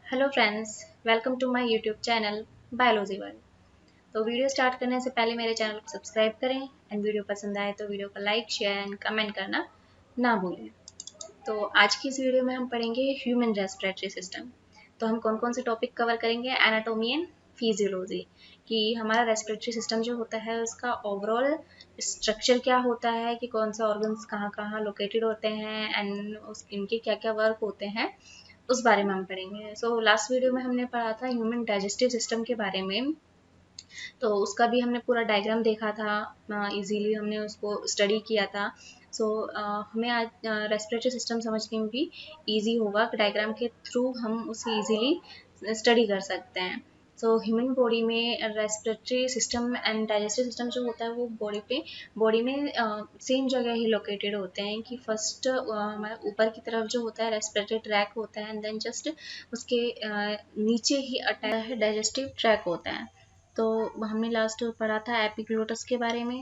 Hello friends, welcome to my YouTube channel biology world. तो video start करने से पहले मेरे चैनल को सब्सक्राइब करें एंड वीडियो पसंद आए तो वीडियो को लाइक शेयर एंड कमेंट करना ना भूलें। तो आज की इस वीडियो में हम पढ़ेंगे ह्यूमन रेस्पिरेटरी सिस्टम। तो हम कौन कौन से टॉपिक कवर करेंगे, एनाटोमी एंड फिजियोलॉजी, कि हमारा रेस्पिरेटरी सिस्टम जो होता है उसका ओवरऑल स्ट्रक्चर क्या होता है, कि कौन सा ऑर्गन्स कहाँ कहाँ लोकेटेड होते हैं एंड इनके क्या क्या वर्क होते हैं, उस बारे में हम पढ़ेंगे। सो लास्ट वीडियो में हमने पढ़ा था ह्यूमन डाइजेस्टिव सिस्टम के बारे में, तो उसका भी हमने पूरा डायग्राम देखा था, इजीली हमने उसको स्टडी किया था। सो हमें आज रेस्पिरेटरी सिस्टम समझने में भी इजी होगा, डायग्राम के थ्रू हम उसे इजीली स्टडी कर सकते हैं। सो ह्यूमन बॉडी में respiratory system and digestive system जो होता है वो बॉडी में सेम जगह ही लोकेटेड होते हैं, कि फर्स्ट हमारा ऊपर की तरफ जो होता है रेस्पिरेटरी ट्रैक होता है एंड देन जस्ट उसके नीचे ही अटैच है डाइजेस्टिव ट्रैक होता है। तो हमने लास्ट पढ़ा था एपिग्लोटस के बारे में।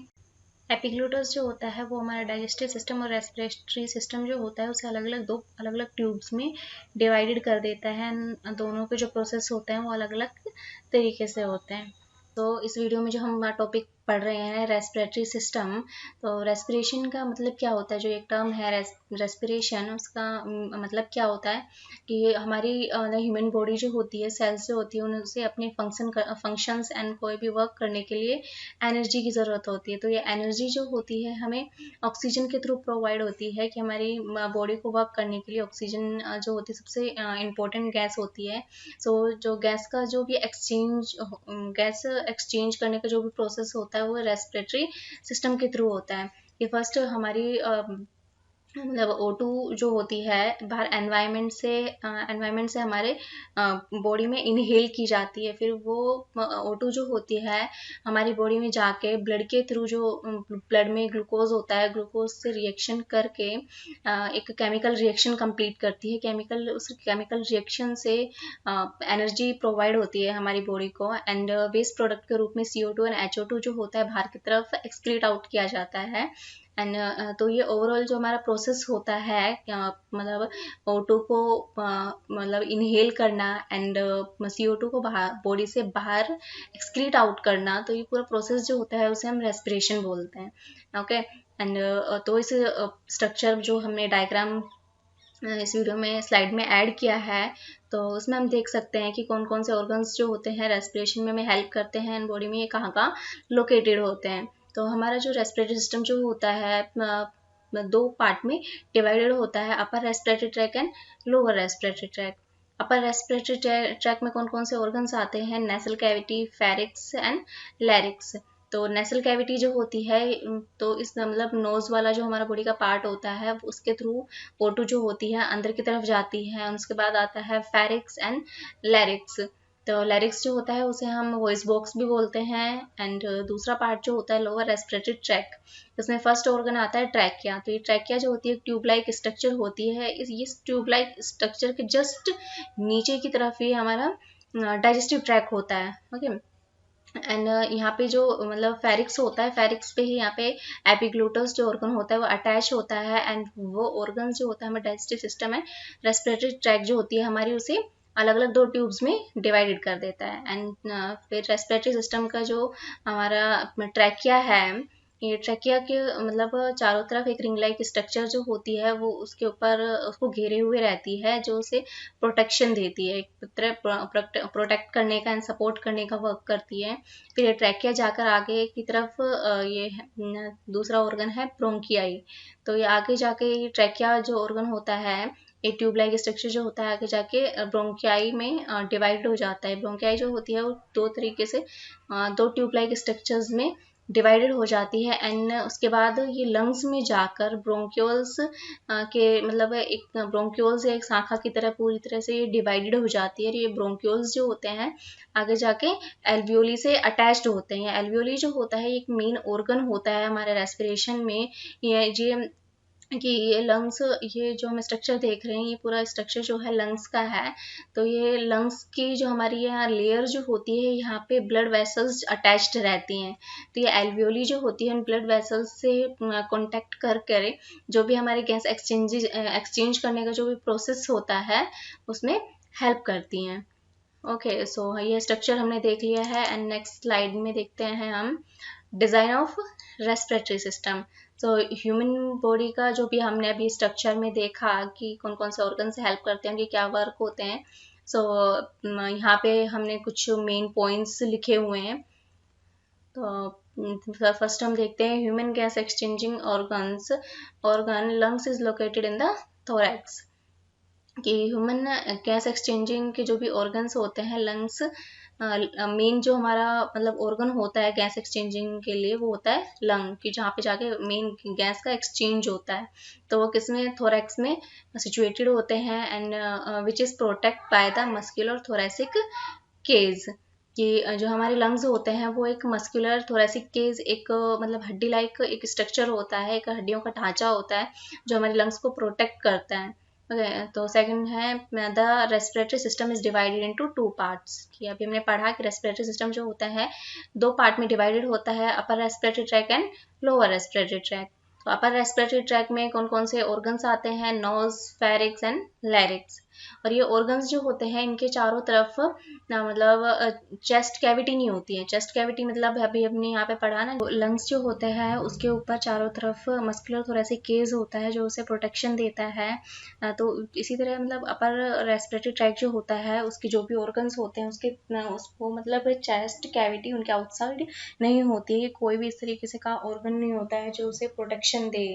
एपिग्लोटस जो होता है वो हमारा डाइजेस्टिव सिस्टम और रेस्पिरेटरी सिस्टम जो होता है उसे दो अलग अलग ट्यूब्स में डिवाइडेड कर देता है। दोनों के जो प्रोसेस होते हैं वो अलग अलग तरीके से होते हैं। तो इस वीडियो में जो हम टॉपिक पढ़ रहे हैं रेस्पिरेटरी सिस्टम, तो रेस्पिरेशन का मतलब क्या होता है, जो एक टर्म है रेस्पिरेशन, उसका मतलब क्या होता है कि हमारी ह्यूमन बॉडी जो होती है, सेल्स जो होती है, उनसे अपने फंक्शंस एंड कोई भी वर्क करने के लिए एनर्जी की ज़रूरत होती है। तो ये एनर्जी जो होती है हमें ऑक्सीजन के थ्रू प्रोवाइड होती है, कि हमारी बॉडी को वर्क करने के लिए ऑक्सीजन जो होती है सबसे इम्पोर्टेंट गैस होती है। सो जो गैस का जो भी गैस एक्सचेंज करने का जो भी प्रोसेस होता है वो रेस्पिरेटरी सिस्टम के थ्रू होता है। कि फर्स्ट हमारी मतलब O2 जो होती है बाहर एनवायरनमेंट से हमारे बॉडी में इनहेल की जाती है, फिर वो O2 जो होती है हमारी बॉडी में जाके ब्लड के थ्रू, जो ब्लड में ग्लूकोज होता है, ग्लूकोज से रिएक्शन करके एक केमिकल रिएक्शन कंप्लीट करती है। उस केमिकल रिएक्शन से एनर्जी प्रोवाइड होती है हमारी बॉडी को, एंड वेस्ट प्रोडक्ट के रूप में CO2 एंड HO2 जो होता है बाहर की तरफ एक्सक्रीट आउट किया जाता है। एंड तो ये ओवरऑल जो हमारा प्रोसेस होता है, मतलब O2 को मतलब इनहेल करना एंड CO2 को बाहर बॉडी से बाहर एक्सक्रीट आउट करना, तो ये पूरा प्रोसेस जो होता है उसे हम रेस्पिरेशन बोलते हैं। ओके, एंड तो इस स्ट्रक्चर जो हमने डायग्राम इस वीडियो में स्लाइड में ऐड किया है, तो उसमें हम देख सकते हैं कि कौन कौन से ऑर्गन्स जो होते हैं रेस्पिरेशन में हमें हेल्प करते हैं एंड बॉडी में ये कहाँ कहाँ लोकेटेड होते हैं। तो हमारा जो रेस्पिरेटरी सिस्टम जो होता है दो पार्ट में डिवाइडेड होता है, upper respiratory tract and lower respiratory tract. Upper respiratory tract में कौन कौन से ऑर्गन्स आते हैं, नेसल कैविटी, फेरिक्स एंड लैरिक्स। तो नेसल कैविटी जो होती है, तो इस मतलब नोज वाला जो हमारा बॉडी का पार्ट होता है उसके थ्रू O2 जो होती है अंदर की तरफ जाती है। उसके बाद आता है फेरिक्स एंड लैरिक्स। तो लैरिक्स जो होता है उसे हम वॉइस बॉक्स भी बोलते हैं। एंड दूसरा पार्ट जो होता है लोअर रेस्पिरेटरी ट्रैक, इसमें फर्स्ट ऑर्गन आता है ट्रैकिया। तो ये ट्रैकिया जो होती है ट्यूब लाइक स्ट्रक्चर होती है। इस ट्यूब लाइक स्ट्रक्चर के जस्ट नीचे की तरफ ही हमारा डाइजेस्टिव ट्रैक होता है। ओके, एंड यहाँ पे जो मतलब फेरिक्स होता है, फेरिक्स पे ही यहाँ पे एपिग्लोटस जो ऑर्गन होता है वो अटैच होता है, एंड वो ऑर्गन जो होता है हमारा डाइजेस्टिव सिस्टम है, रेस्पिरेटरी ट्रैक जो होती है हमारी, उसे अलग अलग दो ट्यूब्स में डिवाइडेड कर देता है। एंड फिर रेस्पिरेटरी सिस्टम का जो हमारा ट्रैकिया है, ये ट्रैकिया के मतलब चारों तरफ एक रिंग लाइक स्ट्रक्चर जो होती है वो उसके ऊपर उसको घेरे हुए रहती है, जो उसे प्रोटेक्शन देती है, एक तरह प्रोटेक्ट करने का एंड सपोर्ट करने का वर्क करती है। फिर ये ट्रैकिया जाकर आगे की तरफ ये दूसरा ऑर्गन है ब्रोंकियाई। तो ये आगे जाके ये ट्रैकिया जो ऑर्गन होता है, ये ट्यूब लाइक स्ट्रक्चर जो होता है आगे जाके ब्रोंकियाई में डिवाइड हो जाता है। ब्रोंकियाई जो होती है वो दो तरीके से दो ट्यूब लाइक स्ट्रक्चर्स में डिवाइडेड हो जाती है। एंड उसके बाद ये लंग्स में जाकर ब्रोंक्यूल्स के मतलब एक ब्रोंक्यूल्स या एक शाखा की तरह पूरी तरह से ये डिवाइडेड हो जाती है। और ये ब्रोंक्यूल्स जो होते हैं आगे जाके एल्वियोली से अटैच्ड होते हैं। एल्वियोली जो होता है एक मेन ऑर्गन होता है हमारे रेस्पिरेशन में। ये कि ये लंग्स, ये जो हम स्ट्रक्चर देख रहे हैं ये पूरा स्ट्रक्चर जो है लंग्स का है। तो ये लंग्स की जो हमारी यहाँ लेयर जो होती है, यहाँ पे ब्लड वेसल्स अटैच्ड रहती हैं। तो ये एल्वियोली जो होती है ब्लड वेसल्स से कांटेक्ट कर जो भी हमारे गैस एक्सचेंज करने का जो भी प्रोसेस होता है उसमें हेल्प करती हैं। ओके, सो ये स्ट्रक्चर हमने देख लिया है एंड नेक्स्ट स्लाइड में देखते हैं हम डिज़ाइन ऑफ रेस्पिरेटरी सिस्टम। तो ह्यूमन बॉडी का जो भी हमने अभी स्ट्रक्चर में देखा कि कौन कौन से ऑर्गन से हेल्प करते हैं, उनके क्या वर्क होते हैं। सो यहाँ पे हमने कुछ मेन पॉइंट्स लिखे हुए हैं। तो फर्स्ट हम देखते हैं human gas exchanging organ lungs is located in the thorax. कि ह्यूमन गैस एक्सचेंजिंग के जो भी ऑर्गन्स होते हैं, लंग्स मेन जो हमारा मतलब ऑर्गन होता है गैस एक्सचेंजिंग के लिए, वो होता है लंग, कि जहाँ पे जाके मेन गैस का एक्सचेंज होता है। तो वो किसमें, थोरैक्स में सिचुएटेड होते हैं and which is protect by the muscular thoracic cage. कि जो हमारे लंग्स होते हैं वो एक मस्कुलर थोरैसिक केज, एक मतलब हड्डी लाइक एक स्ट्रक्चर होता है, एक हड्डियों का ढांचा होता है जो हमारे लंग्स को प्रोटेक्ट करता है। ओके, तो सेकंड है the respiratory system is divided into 2 parts. कि अभी हमने पढ़ा कि रेस्पिरेटरी सिस्टम जो होता है 2 पार्ट में डिवाइडेड होता है, upper respiratory tract and lower respiratory tract. तो अपर रेस्पिरेटरी ट्रैक में कौन कौन से ऑर्गन्स आते हैं, नोज, फेरिक्स एंड लैरिक्स। और ये ऑर्गन्स जो होते हैं इनके चारों तरफ मतलब चेस्ट कैविटी नहीं होती है। चेस्ट कैविटी मतलब अभी हमने यहाँ पे पढ़ा ना, लंग्स जो होते हैं उसके ऊपर चारों तरफ मस्कुलर थोरैसिक केज होता है जो उसे प्रोटेक्शन देता है। तो इसी तरह मतलब अपर रेस्पिरेटरी ट्रैक जो होता है उसके जो भी ऑर्गन्स होते हैं उसको मतलब चेस्ट कैविटी उनके आउटसाइड नहीं होती है। कोई भी इस तरीके से का ऑर्गन नहीं होता है जो उसे protection they.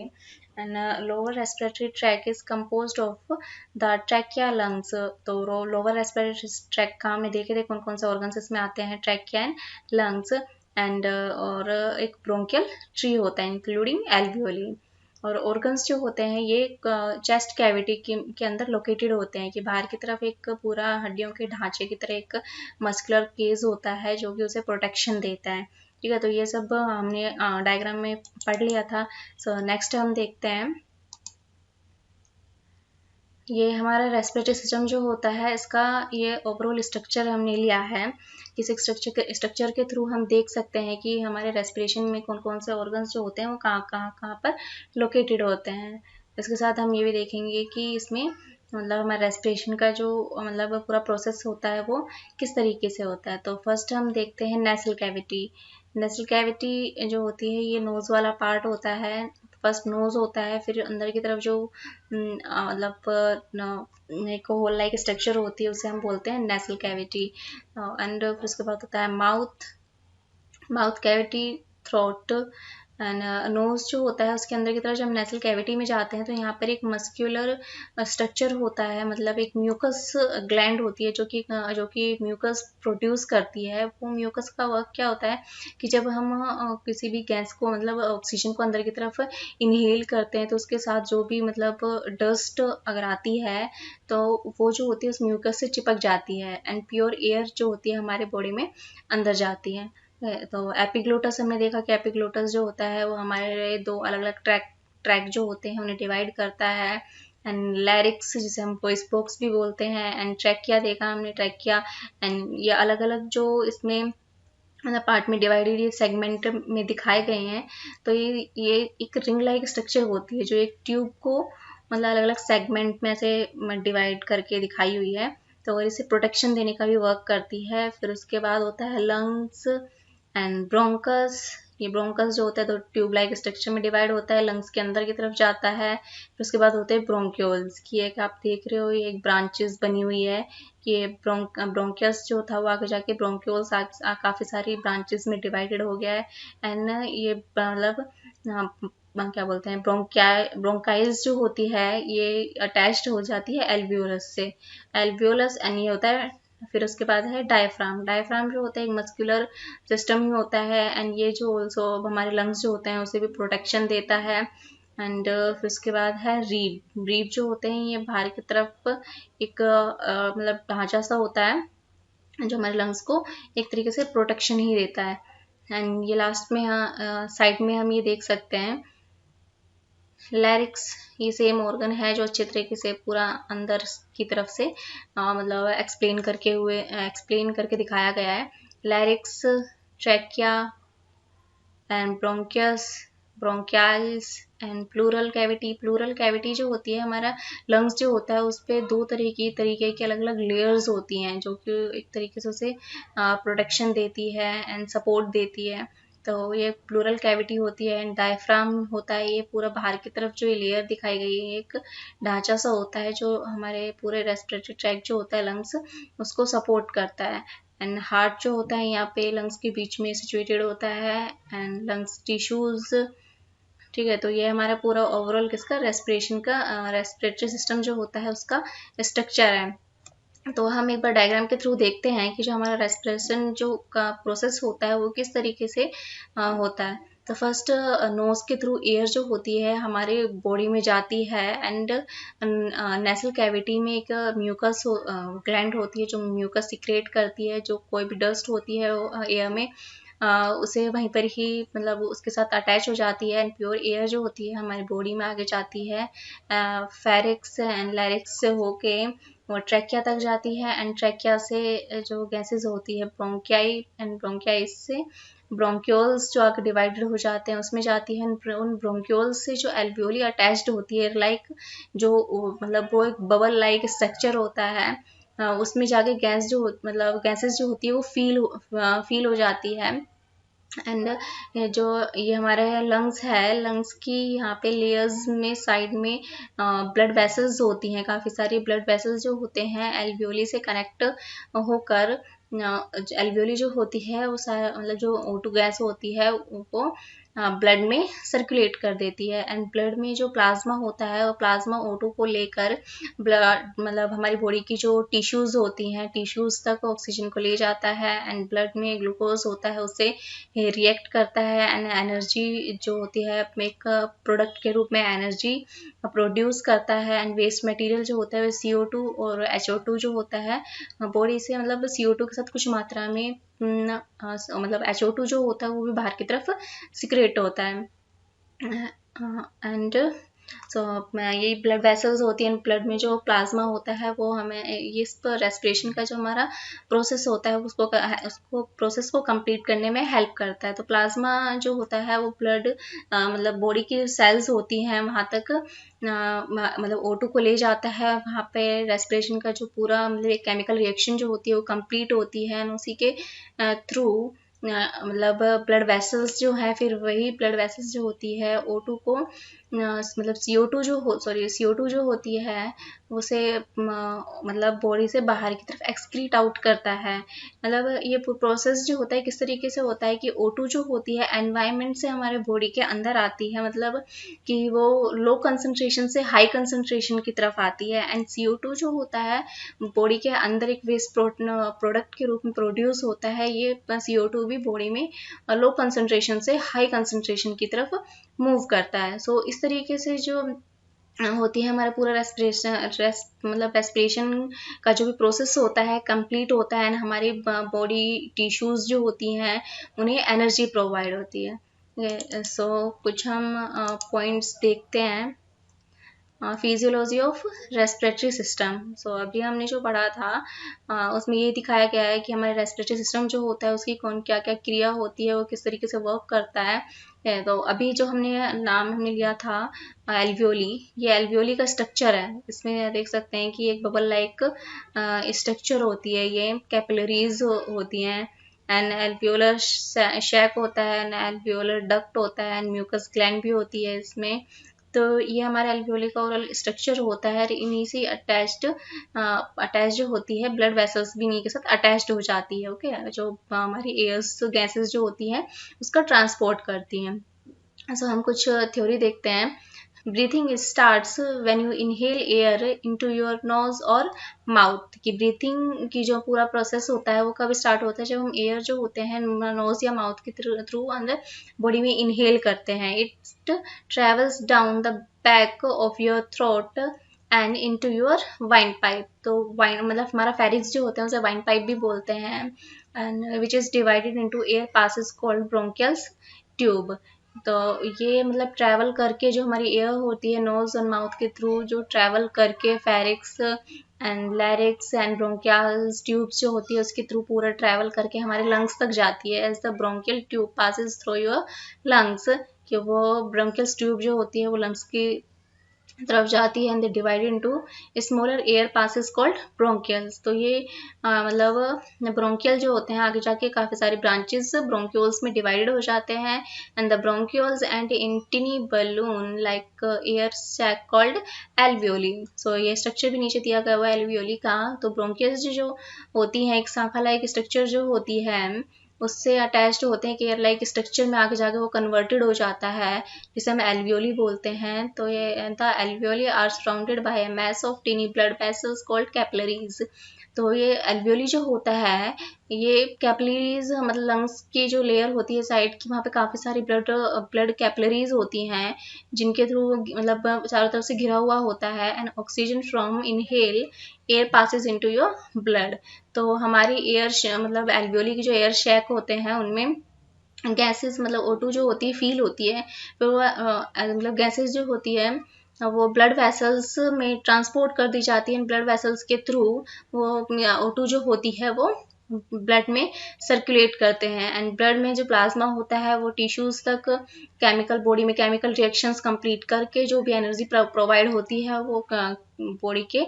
And lower respiratory tract is composed of the trachea lungs. तो लोअर रेस्पिरेटरी ट्रैक का हमने देखे थे कौन कौन से ऑर्गन्स इसमें आते हैं, ट्रैकिया एंड लंग्स एंड और एक ब्रोंकियल ट्री होता है इंक्लूडिंग एल्वियोली। और ऑर्गन्स जो होते हैं ये चेस्ट कैविटी के अंदर लोकेटेड होते हैं। कि बाहर की तरफ एक पूरा हड्डियों के ढांचे की तरह एक मस्कुलर केज होता है जो कि उसे प्रोटेक्शन देता है। ठीक है, तो ये सब हमने डायग्राम में पढ़ लिया था। सो नेक्स्ट हम देखते हैं, ये हमारा रेस्पिरेटरी सिस्टम जो होता है इसका ये ओवरऑल स्ट्रक्चर हमने लिया है। इस स्ट्रक्चर के थ्रू हम देख सकते हैं कि हमारे रेस्पिरेशन में कौन कौन से ऑर्गन्स जो होते हैं वो कहाँ पर लोकेटेड होते हैं। इसके साथ हम ये भी देखेंगे कि इसमें मतलब हमारे रेस्पिरेशन का जो मतलब पूरा प्रोसेस होता है वो किस तरीके से होता है। तो फर्स्ट हम देखते हैं नेसल कैविटी। नेसल कैविटी जो होती है ये नोज़ वाला पार्ट होता है। फर्स्ट नोज होता है, फिर अंदर की तरफ जो मतलब एक होल लाइक स्ट्रक्चर होती है उसे हम बोलते हैं नेसल कैविटी। एंड फिर उसके बाद होता है mouth cavity, throat and nose जो होता है उसके अंदर की तरफ जब हम नेसल कैविटी में जाते हैं तो यहाँ पर एक मस्क्यूलर स्ट्रक्चर होता है, मतलब एक म्यूकस ग्लैंड होती है जो कि म्यूकस प्रोड्यूस करती है। वो म्यूकस का वर्क क्या होता है कि जब हम किसी भी गैस को मतलब ऑक्सीजन को अंदर की तरफ इनहेल करते हैं तो उसके साथ जो भी मतलब डस्ट अगर आती है तो वो जो होती है उस म्यूकस से चिपक जाती है एंड प्योर एयर जो होती है हमारे बॉडी में अंदर जाती है। तो एपिग्लोटस हमने देखा कि एपिग्लोटस जो होता है वो हमारे 2 अलग अलग ट्रैक जो होते हैं उन्हें डिवाइड करता है। एंड लैरिक्स जिसे हम वॉइस बॉक्स भी बोलते हैं एंड ट्रैकिया देखा हमने, ट्रैकिया एंड ये अलग अलग जो इसमें मतलब पार्ट में डिवाइडेड ये सेगमेंट में दिखाए गए हैं। तो ये एक रिंग लाइक स्ट्रक्चर होती है जो एक ट्यूब को मतलब अलग अलग सेगमेंट में से डिवाइड करके दिखाई हुई है। तो और इसे प्रोटेक्शन देने का भी वर्क करती है। फिर उसके बाद होता है लंग्स एंड ब्रोंकस। ये ब्रोंकस जो होता है तो ट्यूब लाइक स्ट्रक्चर में डिवाइड होता है, लंग्स के अंदर की तरफ जाता है। फिर उसके बाद होते हैं ब्रोंक्यूल्स की एक आप देख रहे हो ये एक ब्रांचेस बनी हुई है कि ये ब्रोंकियस जो था वो आगे जाके ब्रोंक्यूल्स काफ़ी सारी ब्रांचेस में डिवाइडेड हो गया है। एंड ये मतलब क्या बोलते हैं ब्रोंकाइल्स जो होती है ये अटैच्ड हो जाती है एल्वियोलस से, एल्वियोलस एंड ये होता है। फिर उसके बाद है डायफ्राम जो होता है एक मस्कुलर सिस्टम ही होता है एंड ये जो ऑल्सो हमारे लंग्स जो होते हैं उसे भी प्रोटेक्शन देता है। एंड फिर उसके बाद है रीब जो होते हैं ये बाहर की तरफ एक मतलब ढांचा सा होता है जो हमारे लंग्स को एक तरीके से प्रोटेक्शन ही देता है। एंड ये लास्ट में साइड में हम ये देख सकते हैं लैरिक्स। ये सेम ऑर्गन है जो अच्छे तरीके से पूरा अंदर की तरफ से मतलब एक्सप्लेन करके दिखाया गया है। Larynx, trachea and bronchus, bronchioles and pleural cavity. Pleural cavity जो होती है, हमारा लंग्स जो होता है उस पर दो तरीके की अलग अलग लेयर्स होती हैं, जो कि एक तरीके से उसे प्रोटेक्शन देती है एंड सपोर्ट देती है। तो ये प्लूरल कैविटी होती है। एंड डायफ्राम होता है, ये पूरा बाहर की तरफ जो लेयर दिखाई गई है, एक ढांचा सा होता है जो हमारे पूरे रेस्पिरेटरी ट्रैक्ट जो होता है, लंग्स, उसको सपोर्ट करता है। एंड हार्ट जो होता है यहाँ पे लंग्स के बीच में सिचुएटेड होता है। एंड लंग्स टिश्यूज, ठीक है। तो ये हमारा पूरा ओवरऑल किसका, रेस्पिरेशन का, रेस्पिरेटरी सिस्टम जो होता है उसका स्ट्रक्चर है। तो हम एक बार डायग्राम के थ्रू देखते हैं कि जो हमारा रेस्पिरेशन जो का प्रोसेस होता है वो किस तरीके से होता है। तो फर्स्ट नोज के थ्रू एयर जो होती है हमारे बॉडी में जाती है। एंड नेसल कैविटी में एक म्यूकस ग्लैंड होती है जो म्यूकस सिक्रेट करती है, जो कोई भी डस्ट होती है एयर में उसे वहीं पर ही मतलब उसके साथ अटैच हो जाती है। एंड प्योर एयर जो होती है हमारी बॉडी में आगे जाती है, फेरिक्स एंड लैरिक्स से होके वो ट्रैकिया तक जाती है। एंड ट्रैकिया से जो गैसेस होती है ब्रोंकियाई, एंड ब्रोंकियाइस से ब्रोंक्यूल्स जो आगे डिवाइडेड हो जाते हैं उसमें जाती है। उन ब्रोंक्यूल्स से जो एल्वियोली अटैच्ड होती है, लाइक जो मतलब वो एक बबल लाइक स्ट्रक्चर होता है, उसमें जाके गैस जो मतलब गैसेस जो होती है वो फील हो जाती है। एंड जो ये हमारे लंग्स है, लंग्स की यहाँ पे लेयर्स में साइड में ब्लड वेसल्स होती हैं, काफ़ी सारी ब्लड वेसल्स जो होते हैं एल्वियोली से कनेक्ट होकर, एल्वियोली जो होती है वो मतलब जो O2 गैस होती है वो ब्लड में सर्कुलेट कर देती है। एंड ब्लड में जो प्लाज्मा होता है वो प्लाज्मा O2 को लेकर ब्लड मतलब हमारी बॉडी की जो टिश्यूज़ होती हैं, टिश्यूज़ तक ऑक्सीजन को ले जाता है। एंड ब्लड में ग्लूकोज होता है, उससे रिएक्ट करता है। एंड एनर्जी जो होती है एक प्रोडक्ट के रूप में एनर्जी प्रोड्यूस करता है। एंड वेस्ट मटेरियल जो होता है CO2 और HO2 जो होता है बॉडी से, मतलब CO2 के साथ कुछ मात्रा में मतलब HO2 जो होता है वो भी बाहर की तरफ सिक्रेट होता है। एंड सो यही ब्लड वेसल्स होती हैं, ब्लड में जो प्लाज्मा होता है वो हमें ये रेस्पिरेशन का जो हमारा प्रोसेस होता है उसको प्रोसेस को कंप्लीट करने में हेल्प करता है। तो प्लाज्मा जो होता है वो ब्लड मतलब बॉडी की सेल्स होती हैं वहाँ तक मतलब O2 को ले जाता है, वहाँ पे रेस्पिरेशन का जो पूरा मतलब एक केमिकल रिएक्शन जो होती है वो कंप्लीट होती है। और उसी के थ्रू मतलब ब्लड वेसल्स जो है, फिर वही ब्लड वेसल्स जो होती है O2 को मतलब CO2 जो होती है उसे मतलब बॉडी से बाहर की तरफ एक्सक्रीट आउट करता है। मतलब ये प्रोसेस जो होता है किस तरीके से होता है कि O2 जो होती है एनवायरनमेंट से हमारे बॉडी के अंदर आती है, मतलब कि वो लो कंसंट्रेशन से हाई कंसंट्रेशन की तरफ आती है। एंड CO2 जो होता है बॉडी के अंदर एक वेस्ट प्रोडक्ट के रूप में प्रोड्यूस होता है। ये CO2 भी बॉडी में लो कंसंट्रेशन से हाई कंसंट्रेशन की तरफ मूव करता है। सो इस तरीके से जो होती है हमारा पूरा मतलब रेस्पिरेशन का जो भी प्रोसेस होता है कंप्लीट होता है। एंड हमारी बॉडी टिश्यूज़ जो होती हैं उन्हें एनर्जी प्रोवाइड होती है। सो कुछ हम पॉइंट्स देखते हैं। Physiology of respiratory system. So अभी हमने जो पढ़ा था उसमें ये दिखाया गया है कि हमारे रेस्पिरेटरी सिस्टम जो होता है उसकी कौन क्या क्या क्रिया होती है, वो किस तरीके से वर्क करता है। तो अभी जो हमने लिया था एल्वियोली, ये एल्वियोली का स्ट्रक्चर है। इसमें देख सकते हैं कि एक बबल लाइक स्ट्रक्चर होती है, ये कैपिलरीज होती हैं। एंड एल्वियोलर शैक होता है, एंड एल्वियोलर डक्ट होता है, एंड म्यूकस ग्लैंड भी होती है इसमें। तो ये हमारे एल्वियोली का ओरल स्ट्रक्चर होता है। इन्हीं से अटैच जो होती है ब्लड वेसल्स भी इन्हीं के साथ अटैच्ड हो जाती है। ओके, जो हमारी एयर्स गैसेस जो होती हैं उसका ट्रांसपोर्ट करती हैं। सो हम कुछ थ्योरी देखते हैं। Breathing starts when you inhale air into your nose और माउथ। की ब्रीथिंग की जो पूरा प्रोसेस होता है वो कब स्टार्ट होता है, जब हम एयर जो होते हैं नोज या माउथ के थ्रू अंदर बॉडी में इनहेल करते हैं। It travels down the back of your throat and into your wine pipe. तो वाइन मतलब हमारा फेरिक्स जो होते हैं उसे वाइन पाइप भी बोलते हैं। And which is divided into air passes called bronchioles tube. तो ये मतलब ट्रैवल करके जो हमारी एयर होती है नोज और माउथ के थ्रू जो ट्रैवल करके फेरिक्स एंड लैरिक्स एंड ब्रोंकियल्स ट्यूब्स जो होती है उसके थ्रू पूरा ट्रैवल करके हमारे लंग्स तक जाती है। As the bronchial tube passes through your lungs कि वो ब्रोंकियल ट्यूब जो होती है वो लंग्स की तरफ जाती है and they divided into smaller air passes called bronchioles. तो ये मतलब ब्रोंकियल जो होते हैं आगे जाके काफ़ी सारे ब्रांचेस ब्रोंक्यूल्स में डिवाइडेड हो जाते हैं and the bronchioles and in tiny balloon like air sac called alveoli. So ये स्ट्रक्चर भी नीचे दिया गया हुआ है एल्वियोली का। तो ब्रोंकियल्स जो होती हैं एक शाखा लाइक स्ट्रक्चर जो होती है उससे अटैच्ड होते हैं कि एयर लाइक स्ट्रक्चर में आगे जाके वो कन्वर्टेड हो जाता है जिसे हम एल्वियोली बोलते हैं। तो ये the alveoli are surrounded by a mass of tiny blood vessels called capillaries. तो ये एल्वियोली जो होता है ये कैपिलरीज मतलब लंग्स की जो लेयर होती है साइड की वहाँ पे काफ़ी सारी ब्लड कैपिलरीज होती हैं जिनके थ्रू मतलब चारों तरफ से घिरा हुआ होता है and oxygen from inhale air passes into your blood. तो हमारी एयर मतलब एल्वियोली की जो एयर शैक होते हैं उनमें गैसेस मतलब O2 जो होती है फील होती है फिर वो मतलब गैसेस जो होती है वो ब्लड वेसल्स में ट्रांसपोर्ट कर दी जाती है। ब्लड वेसल्स के थ्रू वो O2 जो होती है वो ब्लड में सर्कुलेट करते हैं एंड ब्लड में जो प्लाज्मा होता है वो टिश्यूज तक केमिकल बॉडी में केमिकल रिएक्शंस कंप्लीट करके जो भी एनर्जी प्रोवाइड होती है वो बॉडी के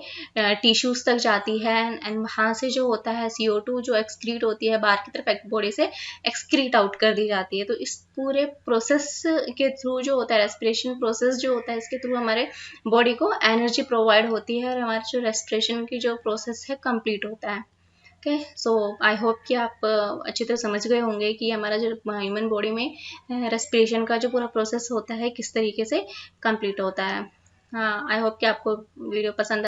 टिश्यूज तक जाती है एंड वहाँ से जो होता है CO2 जो एक्सक्रीट होती है बाहर की तरफ बॉडी से एक्सक्रीट आउट कर दी जाती है। तो इस पूरे प्रोसेस के थ्रू जो होता है रेस्पिरेशन प्रोसेस जो होता है इसके थ्रू हमारे बॉडी को एनर्जी प्रोवाइड होती है और हमारे जो रेस्पिरेशन की जो प्रोसेस है कंप्लीट होता है। ओके, सो आई होप कि आप अच्छी तरह समझ गए होंगे कि हमारा जो ह्यूमन बॉडी में रेस्पिरेशन का जो पूरा प्रोसेस होता है किस तरीके से कंप्लीट होता है। हाँ, आई होप कि आपको वीडियो पसंद